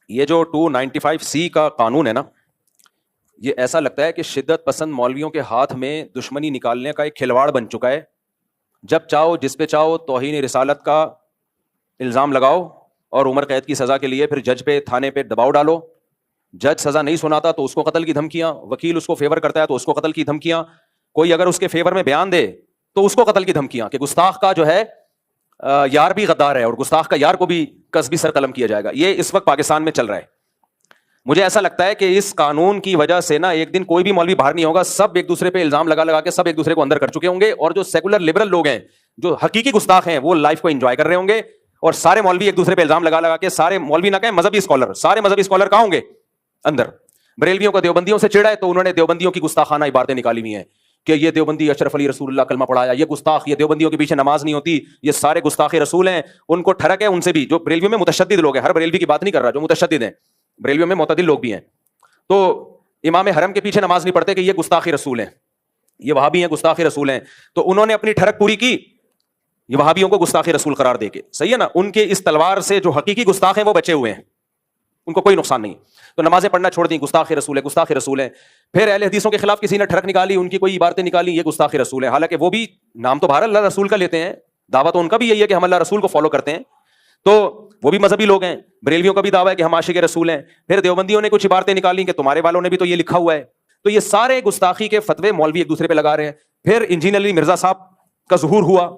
یہ جو 295C کا قانون ہے نا، یہ ایسا لگتا ہے کہ شدت پسند مولویوں کے ہاتھ میں دشمنی نکالنے کا ایک کھلواڑ بن چکا ہے. جب چاہو جس پہ چاہو توہین رسالت کا الزام لگاؤ اور عمر قید کی سزا کے لیے پھر جج پہ تھانے پہ دباؤ ڈالو. جج سزا نہیں سناتا تو اس کو قتل کی دھمکیاں، وکیل اس کو فیور کرتا ہے تو اس کو قتل کی دھمکیاں، کوئی اگر اس کے فیور میں بیان دے تو اس کو قتل کی دھمکیاں کہ گستاخ کا جو ہے یار بھی غدار ہے اور گستاخ کا یار کو بھی قصبی سر قلم کیا جائے گا. یہ اس وقت پاکستان میں چل رہا ہے. مجھے ایسا لگتا ہے کہ اس قانون کی وجہ سے نا ایک دن کوئی بھی مولوی باہر نہیں ہوگا، سب ایک دوسرے پہ الزام لگا لگا کے سب ایک دوسرے کو اندر کر چکے ہوں گے، اور جو سیکولر لبرل لوگ ہیں جو حقیقی گستاخ ہیں وہ لائف کو انجوائے کر رہے ہوں گے، اور سارے مولوی ایک دوسرے پہ الزام لگا لگا کے، سارے مولوی نہ کہیں مذہبی اسکالر، سارے مذہبی اسکالر کہاں ہوں گے؟ اندر. بریلویوں کو دیوبندیوں سے چڑھا ہے تو انہوں نے دیوبندیوں کی گستاخانہ عبارتیں نکالی ہوئی ہیں کہ یہ دیوبندی اشرف علی رسول اللہ کلمہ پڑھایا، یہ گستاخ، یہ دیوبندیوں کے پیچھے نماز نہیں ہوتی، یہ سارے گستاخ رسول ہیں. ان کو ٹھڑک ہے ان سے بھی، جو بریلویوں میں متشدد لوگ ہیں، ہر بریلوی کی بات نہیں کر رہا، جو متشدد ہیں بریلویوں میں معتدل لوگ بھی ہیں، تو امام حرم کے پیچھے نماز نہیں پڑھتے کہ یہ گستاخ رسول ہیں، یہ وہابی ہیں گستاخ رسول ہیں. تو انہوں نے اپنی ٹھڑک پوری کی یہ وہابیوں کو گستاخ رسول قرار دے کے. صحیح ہے نا؟ ان کے اس تلوار سے جو حقیقی گستاخ ہیں وہ بچے ہوئے ہیں، ان کو کوئی نقصان نہیں. تو نمازیں پڑھنا چھوڑ دیں، گستاخ رسول ہے، گستاخ رسول ہیں. پھر اہل حدیثوں کے خلاف کسی نے ٹھڑک نکالی، ان کی کوئی عبارتیں نکالی، یہ گستاخ رسول ہے، حالانکہ وہ بھی نام تو بہر اللہ رسول کا لیتے ہیں، دعویٰ تو ان کا بھی یہی ہے کہ ہم اللہ رسول کو فالو کرتے ہیں، تو وہ بھی مذہبی لوگ ہیں. بریلویوں کا بھی دعویٰ ہے کہ ہم عاشق رسول ہیں. پھر دیوبندیوں نے کچھ عبارتیں نکالی کہ تمہارے والوں نے بھی تو یہ لکھا ہوا ہے. تو یہ سارے گستاخی کے فتوے مولوی ایک دوسرے پہ لگا رہے ہیں. پھر انجینئر علی مرزا صاحب کا ظہور ہوا،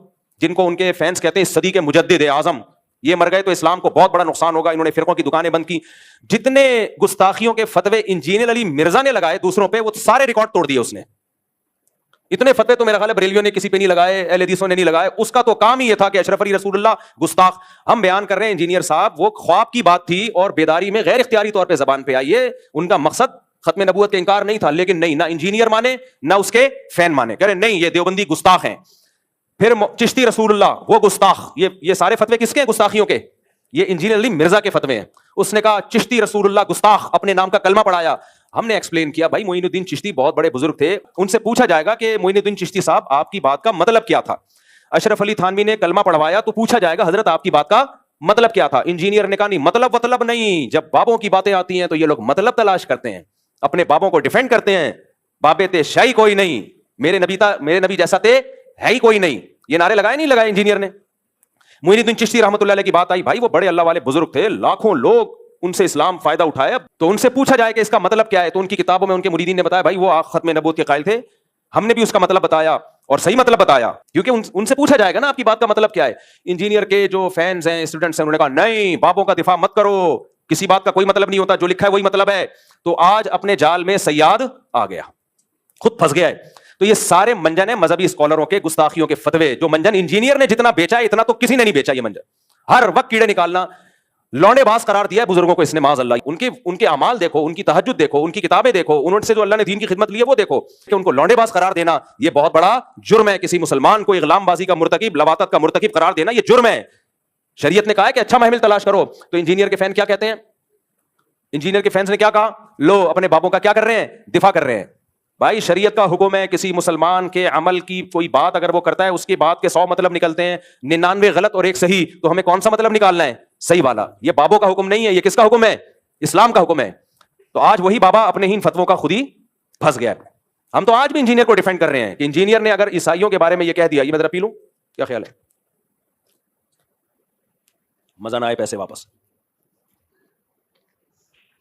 جن کو ان کے فینس کہتے ہیں صدی کے مجدد اعظم. یہ مر گئے تو اسلام کو بہت بڑا نقصان ہوگا، انہوں نے فرقوں کی دکانیں بند کی. جتنے گستاخیوں کے فتوے انجینئر علی مرزا نے لگائے دوسروں پہ، وہ سارے ریکارڈ توڑ دیے اس نے. اتنے فتوے تو میرا خیال ہے بریلیوں نے کسی پہ نہیں لگائے، اہل حدیثوں نے نہیں لگائے. اس کا تو کام ہی یہ تھا کہ اشرف علی رسول اللہ گستاخ. ہم بیان کر رہے ہیں انجینئر صاحب، وہ خواب کی بات تھی اور بیداری میں غیر اختیاری طور پہ زبان پہ آئی ہے. ان کا مقصد ختم نبوت کا انکار نہیں تھا، لیکن نہیں، نہ انجینئر مانے نہ اس کے فین مانے، کہہ رہے نہیں یہ دیوبندی گستاخ ہیں. پھر چشتی رسول اللہ وہ گستاخ. یہ سارے فتوے کس کے ہیں؟ گستاخیوں کے. یہ انجینئر علی مرزا کے فتوے ہیں. اس نے کہا چشتی رسول اللہ گستاخ، اپنے نام کا کلمہ پڑھایا. ہم نے ایکسپلین کیا بھائی معین الدین چشتی بہت بڑے بزرگ تھے، ان سے پوچھا جائے گا کہ معین الدین چشتی صاحب آپ کی بات کا مطلب کیا تھا. اشرف علی تھانوی نے کلمہ پڑھوایا تو پوچھا جائے گا حضرت آپ کی بات کا مطلب کیا تھا. انجینئر نے کہا نہیں مطلب نہیں. جب بابوں کی باتیں آتی ہیں تو یہ لوگ مطلب تلاش کرتے ہیں، اپنے بابوں کو ڈیفینڈ کرتے ہیں. بابے تے شاہی کوئی نہیں، میرے نبی جیسا تے ہے ہی کوئی نہیں. یہ نعرے لگائے نہیں لگائے انجینئر نے. معین الدین چشتی رحمۃ اللہ علیہ کی بات آئی، بھائی وہ بڑے اللہ والے بزرگ تھے، لاکھوں لوگ ان سے اسلام فائدہ اٹھایا، تو ان سے پوچھا جائے کہ اس کا مطلب کیا ہے. تو ان کی کتابوں میں ان کے مریدین نے بتایا بھائی وہ ختم نبوت کے قائل تھے، ہم نے بھی اس کا مطلب بتایا اور صحیح مطلب بتایا، کیونکہ ان سے پوچھا جائے گا نا آپ کی بات کا مطلب کیا ہے. انجینئر کے جو فینز ہیں، اسٹوڈنٹس ہیں، انہوں نے کہا نہیں بابوں کا دفاع مت کرو، کسی بات کا کوئی مطلب نہیں ہوتا، جو لکھا ہے وہی مطلب ہے. تو آج اپنے جال میں سیاد آ گیا، خود پھنس گیا ہے. تو یہ سارے منجن ہیں مذہبی اسکالروں کے گستاخیوں کے فتوے. جو منجن انجینئر نے جتنا بیچا ہے اتنا تو کسی نے نہیں بیچا. یہ منجن ہر وقت کیڑے نکالنا، لونڈے باز قرار دیا ہے بزرگوں کو اس نے معاذ اللہ. ان کے اعمال دیکھو، ان کی تہجد دیکھو، ان کی کتابیں دیکھو، انہوں سے جو اللہ نے دین کی خدمت لی ہے وہ دیکھو، کہ ان کو لونڈے باز قرار دینا یہ بہت بڑا جرم ہے. کسی مسلمان کو اغلام بازی کا مرتکب، لواطت کا مرتکب قرار دینا یہ جرم ہے. شریعت نے کہا ہے کہ اچھا محمل تلاش کرو. تو انجینئر کے فین کیا کہتے ہیں؟ انجینئر کے فینس نے کیا کہا؟ لو اپنے بابوں کا کیا کر رہے ہیں؟ دفاع کر رہے ہیں. بھائی شریعت کا حکم ہے، کسی مسلمان کے عمل کی کوئی بات اگر وہ کرتا ہے اس کی بات کے 100 مطلب نکلتے ہیں، 99 غلط اور 1 صحیح، تو ہمیں کون سا مطلب نکالنا ہے؟ صحیح والا. یہ بابوں کا حکم نہیں ہے، یہ کس کا حکم ہے؟ اسلام کا حکم ہے. تو آج وہی بابا اپنے ہی فتووں کا خود ہی پھنس گیا ہے. ہم تو آج بھی انجینئر کو ڈیفینڈ کر رہے ہیں کہ انجینئر نے اگر عیسائیوں کے بارے میں یہ کہہ دیا، یہ میں ذرا پی لوں، کیا خیال ہے؟ مزہ نہ آئے پیسے واپس.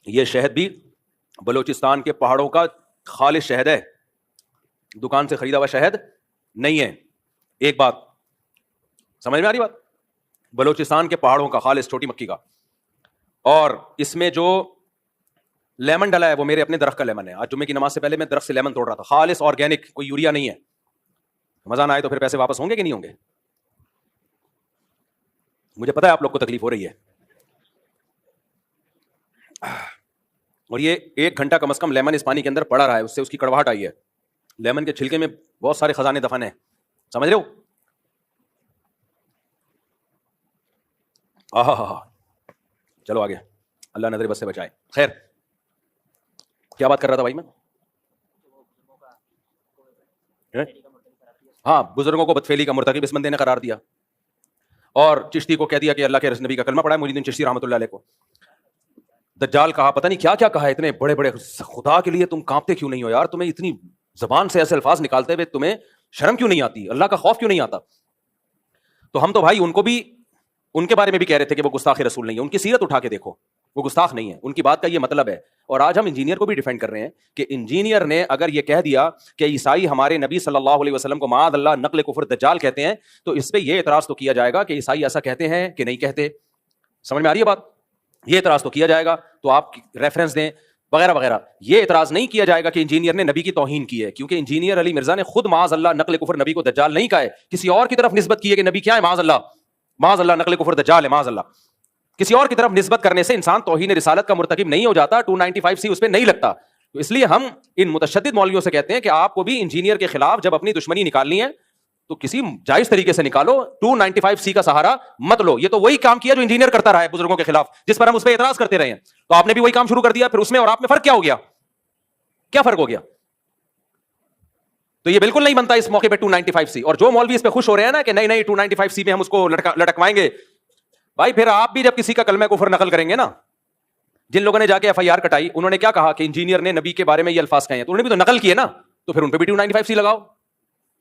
یہ شہد بھی بلوچستان کے پہاڑوں کا خالص شہد ہے، دکان سے خریدا ہوا شہد نہیں ہے. ایک بات سمجھ میں آ رہی بات؟ بلوچستان کے پہاڑوں کا خالص چھوٹی مکھی کا. اور اس میں جو لیمن ڈلا ہے وہ میرے اپنے درخت کا لیمن ہے. آج جمعے کی نماز سے پہلے میں درخت سے لیمن توڑ رہا تھا، خالص آرگینک، کوئی یوریا نہیں ہے. مزہ نہ آئے تو پھر پیسے واپس ہوں گے کہ نہیں ہوں گے؟ مجھے پتا ہے آپ لوگ کو تکلیف ہو رہی ہے. اور یہ 1 گھنٹہ کم از کم لیمن اس پانی کے اندر پڑا رہا ہے، اس سے اس کی کڑواہٹ آئی ہے. لیمن کے چھلکے میں بہت سارے خزانے دفن ہیں، سمجھ رہے ہو؟ چلو آگے، اللہ نظر بس سے بچائے. خیر کیا بات کر رہا تھا بھائی میں؟ ہاں، بزرگوں کو بدفعلی کا مرتکب اس بندے نے قرار دیا، اور چشتی کو کہہ دیا کہ اللہ کے نبی کا کلمہ پڑھا ہے، معین الدین چشتی رحمۃ اللہ علیہ کو. دجال کہا, پتہ نہیں کیا کیا کہا, اتنے بڑے بڑے, خدا کے لیے تم کانپتے کیوں نہیں ہو یار, تمہیں اتنی زبان سے ایسے الفاظ نکالتے ہوئے تمہیں شرم کیوں نہیں آتی, اللہ کا خوف کیوں نہیں آتا. تو ہم تو بھائی ان کو بھی, ان کے بارے میں بھی کہہ رہے تھے کہ وہ گستاخ رسول نہیں ہے, ان کی سیرت اٹھا کے دیکھو, وہ گستاخ نہیں ہے, ان کی بات کا یہ مطلب ہے. اور آج ہم انجینئر کو بھی ڈیفینڈ کر رہے ہیں کہ انجینئر نے اگر یہ کہہ دیا کہ عیسائی ہمارے نبی صلی اللہ علیہ وسلم کو معاذ اللہ نقل کفر دجال کہتے ہیں, تو اس پہ یہ اعتراض تو کیا جائے گا کہ عیسائی ایسا کہتے ہیں کہ نہیں کہتے. سمجھ میں آ رہی ہے بات؟ یہ اعتراض تو کیا جائے گا, تو آپ ریفرنس دیں وغیرہ وغیرہ. یہ اعتراض نہیں کیا جائے گا کہ انجینئر نے نبی کی توہین کی ہے, کیونکہ انجینئر علی مرزا نے خود معاذ اللہ نقل کفر نبی کو دجال نہیں کہا ہے, کسی اور کی طرف نسبت کی ہے کہ نبی کیا ہے, معاذ اللہ نقل کفر دجال ہے, معاذ اللہ. کسی اور کی طرف نسبت کرنے سے انسان توہین رسالت کا مرتکب نہیں ہو جاتا, 295C اس پہ نہیں لگتا. تو اس لیے ہم ان متشدد مولویوں سے کہتے ہیں کہ آپ کو بھی انجینئر کے خلاف جب اپنی دشمنی نکالنی ہے تو کسی جائز طریقے سے نکالو, 295C کا سہارا مت لو. یہ تو وہی کام کیا جو انجینئر کرتا رہا ہے بزرگوں کے خلاف, جس پر ہم اس پہ اعتراض کرتے رہے ہیں. تو آپ نے بھی وہی کام شروع کر دیا, پھر اس میں اور آپ میں فرق کیا ہو گیا, کیا فرق ہو گیا؟ تو یہ بالکل نہیں بنتا اس موقع پہ 295C. اور جو مولوی اس پہ خوش ہو رہے ہیں نا کہ نہیں 295C پہ ہم اس کو لٹکوائیں گے, بھائی پھر آپ بھی جب کسی کا کلمہ کفر نقل کریں گے نا, جن لوگوں نے جا کے FIR کٹائی, انہوں نے کیا کہا کہ انجینئر نے نبی کے بارے میں یہ الفاظ کہے ہیں, تو انہوں نے بھی تو نقل کیے نا, تو پھر ان پہ بھی 295C لگاؤ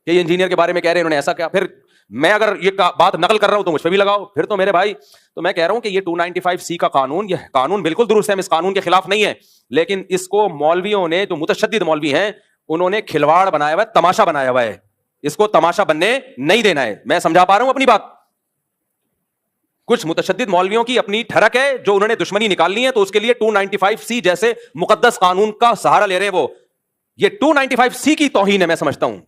کہ یہ انجینئر کے بارے میں کہہ رہے ہیں, انہوں نے ایسا کیا. پھر میں اگر یہ بات نقل کر رہا ہوں تو مجھ پہ بھی لگاؤ. پھر تو میرے بھائی, تو میں کہہ رہا ہوں کہ یہ 295C کا قانون, یہ قانون بالکل درست ہے, ہم اس قانون کے خلاف نہیں ہے, لیکن اس کو مولویوں نے, جو متشدد مولوی ہیں, انہوں نے کھلواڑ بنایا ہوا ہے, تماشا بنایا ہوا ہے. اس کو تماشا بننے نہیں دینا ہے. میں سمجھا پا رہا ہوں اپنی بات؟ کچھ متشدد مولویوں کی اپنی ٹھڑک ہے, جو انہوں نے دشمنی نکالنی ہے, تو اس کے لیے 295C جیسے مقدس قانون کا سہارا لے رہے ہیں. وہ یہ 295C کی توہین ہے, میں سمجھتا ہوں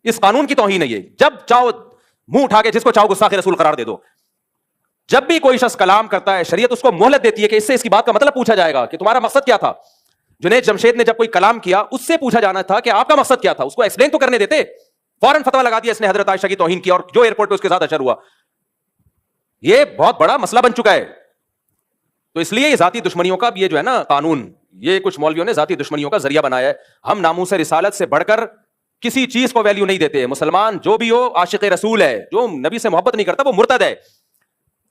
اس قانون کی توہین ہے یہ. جب چاہو منہ اٹھا کے جس کو چاہو گستاخ رسول قرار دے دو. جب بھی کوئی شخص کلام کرتا ہے, شریعت اس کو مہلت دیتی ہے کہ اس سے اس کی بات کا مطلب پوچھا جائے گا کہ تمہارا مقصد کیا تھا. جنید جمشید نے جب کوئی کلام کیا, اس سے پوچھا جانا تھا کہ آپ کا مقصد کیا تھا, اس کو ایکسپلین تو کرنے دیتے. فوراً فتویٰ لگا دیا اس نے حضرت عائشہ کی توہین کی, اور جو ایئرپورٹ پہ اس کے ساتھ اشر ہوا. یہ بہت بڑا مسئلہ بن چکا ہے. تو اس لیے یہ ذاتی دشمنیوں کا یہ جو ہے نا قانون, یہ کچھ مولویوں نے ذاتی دشمنیوں کا ذریعہ بنایا ہے. ہم ناموس رسالت سے بڑھ کر کسی چیز کو ویلیو نہیں دیتے. مسلمان جو بھی ہو عاشق رسول ہے, جو نبی سے محبت نہیں کرتا وہ مرتد ہے.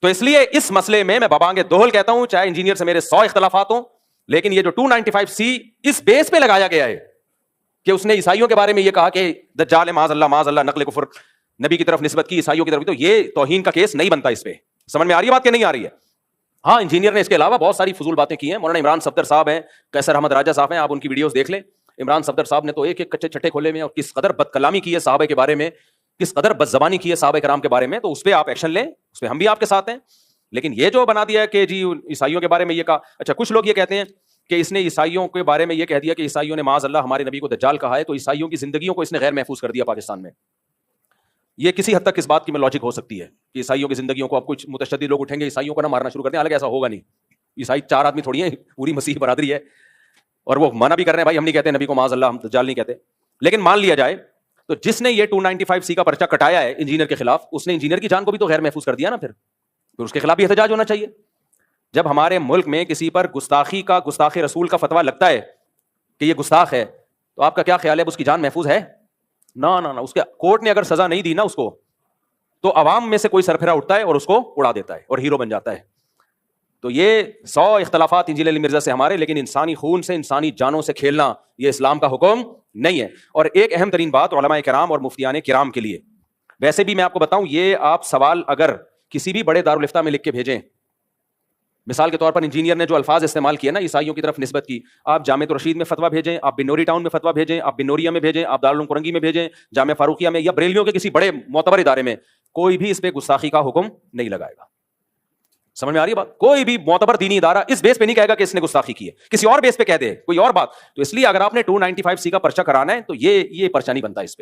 تو اس لیے اس مسئلے میں بابانگ دوہل کہتا ہوں, چاہے انجینئر سے میرے 100 اختلافات ہوں, لیکن یہ جو 295C اس بیس پہ لگایا گیا ہے کہ اس نے عیسائیوں کے بارے میں یہ کہا کہ دجال معاذ اللہ نقل کفر نبی کی طرف نسبت کی عیسائیوں کی طرف, تو یہ توہین کا کیس نہیں بنتا اس پہ. سمجھ میں آ رہی ہے بات کہ نہیں آ رہی ہے؟ ہاں, انجینئر نے اس کے علاوہ بہت ساری فضول باتیں کی ہیں. مولانا عمران صفدر صاحب ہیں, قیصر احمد راجہ صاحب ہیں, آپ ان کی ویڈیوز دیکھ لیں. عمران صفدر صاحب نے تو ایک ایک کچے چھٹے کھولے میں, اور کس قدر بد کلامی کی ہے صحابہ کے بارے میں, کس قدر بد زبانی کی ہے صحابہ کرام کے بارے میں. تو اس پہ آپ ایکشن لیں, اس پہ ہم بھی آپ کے ساتھ ہیں. لیکن یہ جو بنا دیا ہے کہ جی عیسائیوں کے بارے میں یہ کہا, اچھا کچھ لوگ یہ کہتے ہیں کہ اس نے عیسائیوں کے بارے میں یہ کہہ دیا کہ عیسائیوں نے معاذ اللہ ہمارے نبی کو دجال کہا ہے, تو عیسائیوں کی زندگیوں کو اس نے غیر محفوظ کر دیا پاکستان میں. یہ کسی حد تک اس بات کی میں لاجک ہو سکتی ہے کہ عیسائیوں کی زندگیوں کو اب کچھ متشدد لوگ اٹھیں گے, عیسائیوں کو نہ مارنا شروع کر دیں. حالانکہ ایسا ہوگا نہیں, عیسائی 4 آدمی تھوڑی ہیں, پوری مسیح برادری ہے, اور وہ منع بھی کر رہے ہیں بھائی ہم نہیں کہتے نبی کو معاذ اللہ, ہم دجال نہیں کہتے. لیکن مان لیا جائے تو جس نے یہ 295C کا پرچہ کٹایا ہے انجینئر کے خلاف, اس نے انجینئر کی جان کو بھی تو غیر محفوظ کر دیا نا. پھر اس کے خلاف بھی احتجاج ہونا چاہیے. جب ہمارے ملک میں کسی پر گستاخی کا, گستاخ رسول کا فتویٰ لگتا ہے کہ یہ گستاخ ہے, تو آپ کا کیا خیال ہے, اس کی جان محفوظ ہے؟ نہ, اس کے کورٹ نے اگر سزا نہیں دی نا اس کو, تو عوام میں سے کوئی سرفرا اٹھتا ہے اور اس کو اڑا دیتا ہے اور ہیرو بن جاتا ہے. تو یہ 100 اختلافات انجینئر علی مرزا سے ہمارے, لیکن انسانی خون سے, انسانی جانوں سے کھیلنا یہ اسلام کا حکم نہیں ہے. اور ایک اہم ترین بات علماء کرام اور مفتیان کرام کے لیے, ویسے بھی میں آپ کو بتاؤں, یہ آپ سوال اگر کسی بھی بڑے دارالفتہ میں لکھ کے بھیجیں, مثال کے طور پر انجینئر نے جو الفاظ استعمال کیے نا عیسائیوں کی طرف نسبت کی, آپ جامع رشید میں فتویٰ بھیجیں, آپ بنوری ٹاؤن میں فتویٰ بھیجیں, آپ بنوریا میں بھیجیں, آپ دارالعلوم کرنگی میں بھیجیں, جامع فاروقیہ میں, یا بریلیوں کے کسی بڑے معتبر ادارے میں, کوئی بھی اس پہ گستاخی کا حکم نہیں لگائے گا. سمجھ میں آ رہی ہے بات؟ کوئی بھی معتبر دینی ادارہ اس بیس پہ نہیں کہے گا کہ اس نے گستاخی کی ہے, کسی اور بیس پہ کہہ دے کوئی اور بات. تو اس لیے اگر آپ نے 295C کا پرچہ کرانا ہے تو یہ پرچہ نہیں بنتا, اس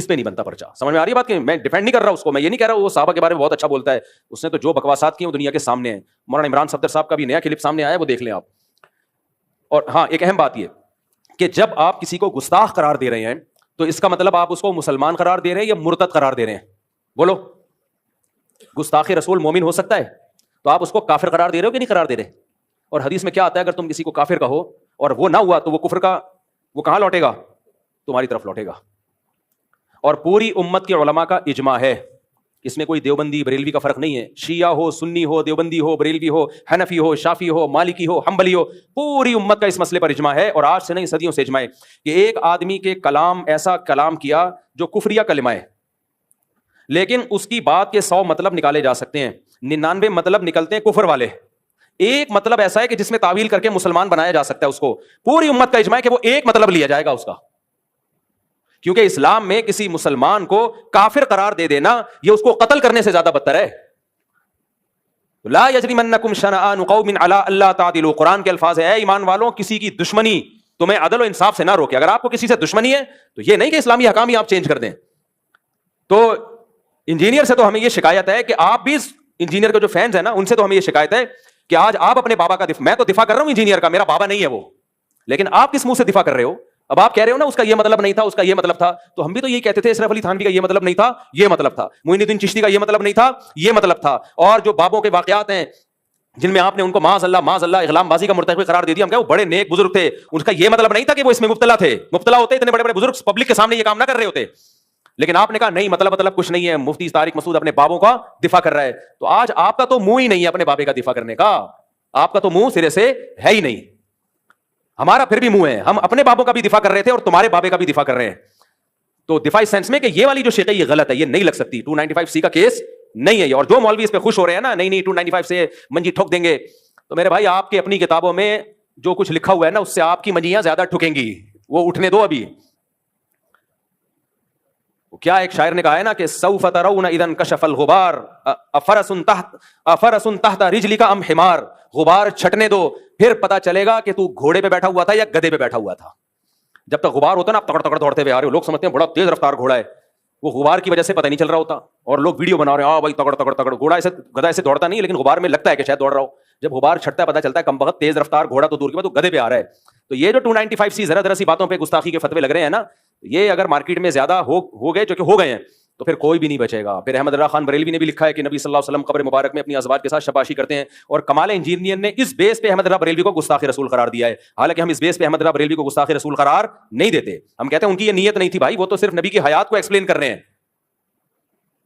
پہ نہیں بنتا پرچہ. سمجھ میں آ رہی ہے بات؟ کہ میں ڈیفینڈ نہیں کر رہا اس کو, میں یہ نہیں کہہ رہا وہ صحابہ کے بارے میں بہت اچھا بولتا ہے, اس نے تو جو بکواسات کی وہ دنیا کے سامنے ہیں. مولانا عمران صفدر صاحب کا بھی نیا کلپ سامنے آیا ہے, وہ دیکھ لیں آپ. اور ہاں, ایک اہم بات یہ کہ جب آپ کسی کو گستاخ قرار دے رہے ہیں تو اس کا مطلب آپ اس کو مسلمان قرار دے رہے ہیں یا مرتد قرار دے رہے ہیں؟ بولو. گستاخ رسول مومن ہو سکتا ہے, تو آپ اس کو کافر قرار دے رہے ہو کہ نہیں قرار دے رہے؟ اور حدیث میں کیا آتا ہے, اگر تم کسی کو کافر کہو اور وہ نہ ہوا تو وہ کفر کا وہ کہاں لوٹے گا؟ تمہاری طرف لوٹے گا. اور پوری امت کے علماء کا اجماع ہے اس میں کوئی دیوبندی بریلوی کا فرق نہیں ہے، شیعہ ہو، سنی ہو، دیوبندی ہو، بریلوی ہو، حنفی ہو، شافی ہو، مالکی ہو، حنبلی ہو، پوری امت کا اس مسئلے پر اجماع ہے، اور آج سے نہیں صدیوں سے اجماع ہے کہ ایک آدمی کے کلام ایسا کلام کیا جو کفریہ کلمہ ہے، لیکن اس کی بات کے 100 مطلب نکالے جا سکتے ہیں، 99 مطلب نکلتے ہیں کفر والے، ایک مطلب ایسا ہے کہ جس میں تعویل کر کے مسلمان بنایا جا سکتا ہے، اس کو پوری امت کا اجماع ہے کہ وہ ایک مطلب لیا جائے گا اس کا، کیونکہ اسلام میں کسی مسلمان کو کافر قرار دے دینا یہ اس کو قتل کرنے سے زیادہ بدتر ہے۔ لا یجرمنکم شنآن قوم علی الا تعدلوا، قرآن کے الفاظ ہے، اے ایمان والوں کسی کی دشمنی تمہیں عدل و انصاف سے نہ روکے۔ اگر آپ کو کسی سے دشمنی ہے تو یہ نہیں کہ اسلامی احکام ہی آپ چینج کر دیں۔ تو انجینئر سے تو ہمیں یہ شکایت ہے کہ آپ بھی انجینئر کے جو فینز ہیں نا ان سے تو ہمیں یہ شکایت ہے کہ آج آپ اپنے بابا کا میں تو دفاع کر رہا ہوں انجینئر کا، میرا بابا نہیں ہے وہ، لیکن آپ کس منہ سے دفاع کر رہے ہو؟ اب آپ کہہ رہے ہو نا اس کا یہ مطلب نہیں تھا، اس کا یہ مطلب تھا، تو ہم بھی تو یہی کہتے تھے اشرف علی تھانوی کا یہ مطلب نہیں تھا، یہ مطلب تھا، معین الدین چشتی کا یہ مطلب نہیں تھا، یہ مطلب تھا، اور جو بابوں کے واقعات ہیں جن میں آپ نے ان کو معاذ اللہ اغلام بازی کا مرتکب قرار دے دیا، ہم کہا وہ بڑے نیک بزرگ تھے، ان کا یہ مطلب نہیں تھا کہ وہ اس میں مبتلا تھے، مبتلا ہوتے اتنے بڑے بڑے بزرگ پبلک کے سامنے یہ کام نہ کر رہے ہوتے، لیکن آپ نے کہا نہیں مطلب کچھ نہیں ہے، مفتی طارق مسعود اپنے بابوں کا دفاع کر رہا ہے، تو آج آپ کا تو منہ ہی نہیں ہے اپنے بابے کا دفاع کرنے کا، آپ کا تو منہ سرے سے ہے ہی نہیں، ہمارا پھر بھی منہ ہے، ہم اپنے بابوں کا بھی دفاع کر رہے تھے اور تمہارے بابے کا بھی دفاع کر رہے ہیں، تو دفاعی سینس میں کہ یہ والی جو شق ہے یہ غلط ہے، یہ نہیں لگ سکتی، 295C کا کیس نہیں ہے یہ، اور جو مولوی اس پہ خوش ہو رہے ہیں نا نہیں 295 سے منجی ٹھوک دیں گے، تو میرے بھائی آپ کی اپنی کتابوں میں جو کچھ لکھا ہوا ہے نا اس سے آپ کی منجیاں زیادہ ٹھکیں گی، وہ اٹھنے دو ابھی۔ کیا ایک شاعر نے کہا ہے نا کہ سوف ترون اذا انکشف الغبار افرس تحت رجلک ام حمار، غبار چھٹنے دو پھر پتا چلے گا کہ تو گھوڑے پہ بیٹھا ہوا تھا یا گدھے پہ بیٹھا ہوا تھا، جب تک غبار ہوتا ہے نا آپ تکڑ تکڑ دوڑتے ہوئے آ رہے ہو، لوگ سمجھتے ہیں بڑا تیز رفتار گھوڑا ہے، وہ غبار کی وجہ سے پتہ نہیں چل رہا ہوتا، اور لوگ ویڈیو بنا رہے ہیں بھائی تکڑ تکڑ تکڑ، گھوڑا ایسے گدھا ایسے دوڑتا نہیں، لیکن غبار میں لگتا ہے کہ شاید دوڑ رہا ہو، جب غبار چھٹتا ہے پتہ چلتا ہے کم بخت تیز رفتار گھوڑا تو دور کی بات، تو گدھے پہ آ رہا ہے۔ تو یہ جو 295C ذرا سی باتوں پہ گستاخی کے فتوے لگ رہے ہیں نا، یہ اگر مارکیٹ میں زیادہ ہو گئے جو کہ ہو گئے ہیں تو پھر کوئی بھی نہیں بچے گا۔ پھر احمد اللہ خان بریلوی نے بھی لکھا ہے کہ نبی صلی اللہ علیہ وسلم قبر مبارک میں اپنی ازواج کے ساتھ شباشی کرتے ہیں، اور کمال انجینئر نے اس بیس پہ احمد اللہ بریلوی کو گستاخ رسول قرار دیا ہے، حالانکہ ہم اس بیس پہ احمد اللہ بریلوی کو گستاخ رسول قرار نہیں دیتے، ہم کہتے ہیں ان کی یہ نیت نہیں تھی بھائی، وہ تو صرف نبی کی حیات کو ایکسپلین کر رہے ہیں،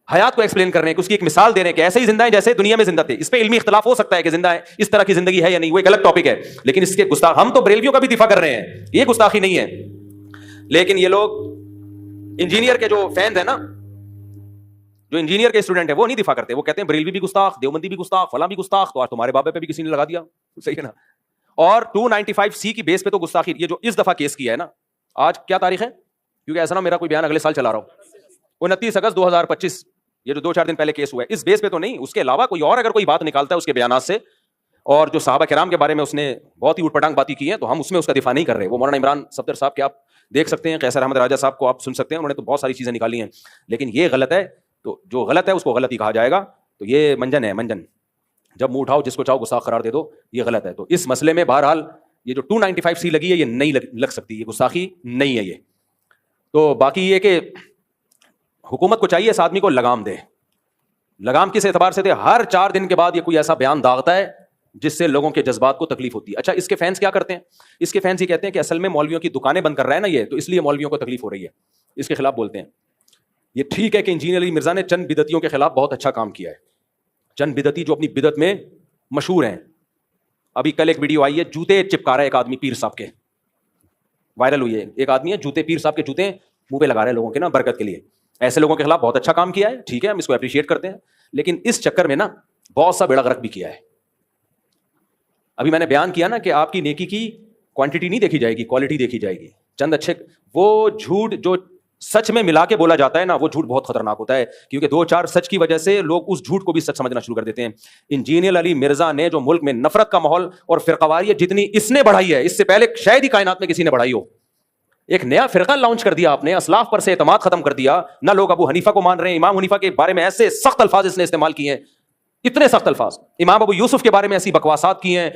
حیات کو ایکسپلین کر رہے ہیں، کہ اس کی ایک مثال دے رہے ہیں کہ ایسے ہی زندہ ہیں جیسے دنیا میں زندہ تھے، اس پہ علمی اختلاف ہو سکتا ہے کہ زندہ ہے اس طرح کی زندگی ہے یا نہیں، وہ ایک الگ ٹاپک ہے، لیکن اس کے گستاخ ہم تو بریلویوں کا بھی دفاع کر رہے ہیں، یہ گستاخی نہیں ہے۔ لیکن یہ لوگ انجینئر کے جو فینز ہیں نا، جو انجینئر کے اسٹوڈنٹ ہیں وہ نہیں دفاع کرتے، وہ کہتے ہیں بریلوی بھی گستاخ، دیوبندی بھی گستاخ، فلاں بھی گستاخ، تو آج تمہارے بابے پہ بھی کسی نے لگا دیا، صحیح ہے نا۔ اور 295C کی بیس پہ تو گستاخی، یہ جو اس دفعہ کیس کیا ہے نا، آج کیا تاریخ ہے، کیونکہ ایسا نا میرا کوئی بیان اگلے سال چلا رہا ہوں، 29 اگست 2025، یہ جو 2-4 دن پہلے کیس ہوا ہے، اس بیس پہ تو نہیں، اس کے علاوہ کوئی اور اگر کوئی بات نکالتا ہے اس کے بیانات سے، اور جو صحابہ کرام کے بارے میں اس نے بہت ہی اوٹ پٹانگ باتیں کی ہیں، تو ہم اس میں اس کا دفاع نہیں کر رہے۔ وہ مولانا عمران صفدر صاحب کے آپ دیکھ سکتے ہیں، قیصر احمد راجہ صاحب کو آپ سن سکتے ہیں، انہوں نے تو بہت ساری چیزیں نکالی ہیں، لیکن یہ غلط ہے، تو جو غلط ہے اس کو غلط ہی کہا جائے گا، تو یہ منجن ہے، منجن، جب منہ اٹھاؤ جس کو چاہو گستاخ قرار دے دو، یہ غلط ہے۔ تو اس مسئلے میں بہرحال یہ جو 295C لگی ہے یہ نہیں لگ سکتی، یہ گستاخی نہیں ہے یہ۔ تو باقی یہ کہ حکومت کو چاہیے اس آدمی کو لگام دے، لگام کس اعتبار سے دے، ہر 4 دن کے بعد یہ کوئی ایسا بیان داغتا ہے جس سے لوگوں کے جذبات کو تکلیف ہوتی ہے۔ اچھا اس کے فینس کیا کرتے ہیں، اس کے فینس یہ کہتے ہیں کہ اصل میں مولویوں کی دکانیں بند کر رہا ہے نا یہ، تو اس لیے مولویوں کو تکلیف ہو رہی ہے، اس کے خلاف بولتے ہیں۔ یہ ٹھیک ہے کہ انجینئر علی مرزا نے چند بدعتیوں کے خلاف بہت اچھا کام کیا ہے، چند بدعتی جو اپنی بدعت میں مشہور ہیں، ابھی کل ایک ویڈیو آئی ہے جوتے چپکا رہا ہے ایک آدمی پیر صاحب کے، وائرل ہوئی ہے، ایک آدمی ہے جوتے پیر صاحب کے جوتے منہ پہ لگا رہے ہیں لوگوں کے نا برکت کے لیے، ایسے لوگوں کے خلاف بہت اچھا کام کیا ہے، ٹھیک ہے ہم اس کو اپریشیٹ کرتے ہیں، لیکن اس چکر میں نا بہت سا بیڑا غرق بھی کیا ہے۔ ابھی میں نے بیان کیا نا کہ آپ کی نیکی کی کوانٹٹی نہیں دیکھی جائے گی، کوالٹی دیکھی جائے گی، چند اچھے، وہ جھوٹ جو سچ میں ملا کے بولا جاتا ہے نا وہ جھوٹ بہت خطرناک ہوتا ہے، کیونکہ 2-4 سچ کی وجہ سے لوگ اس جھوٹ کو بھی سچ سمجھنا شروع کر دیتے ہیں۔ انجینئر علی مرزا نے جو ملک میں نفرت کا ماحول اور فرقواریت جتنی اس نے بڑھائی ہے، اس سے پہلے شاید ہی کائنات میں کسی نے بڑھائی ہو، ایک نیا فرقہ لانچ کر دیا آپ نے، اسلاف پر سے اعتماد ختم کر دیا، نہ لوگ ابو حنیفہ کو مان رہے ہیں، امام حنیفہ کے بارے میں ایسے سخت الفاظ اس نے استعمال کیے ہیں، اتنے سخت الفاظ، امام ابو یوسف کے بارے میں ایسی بکواسات کی ہیں،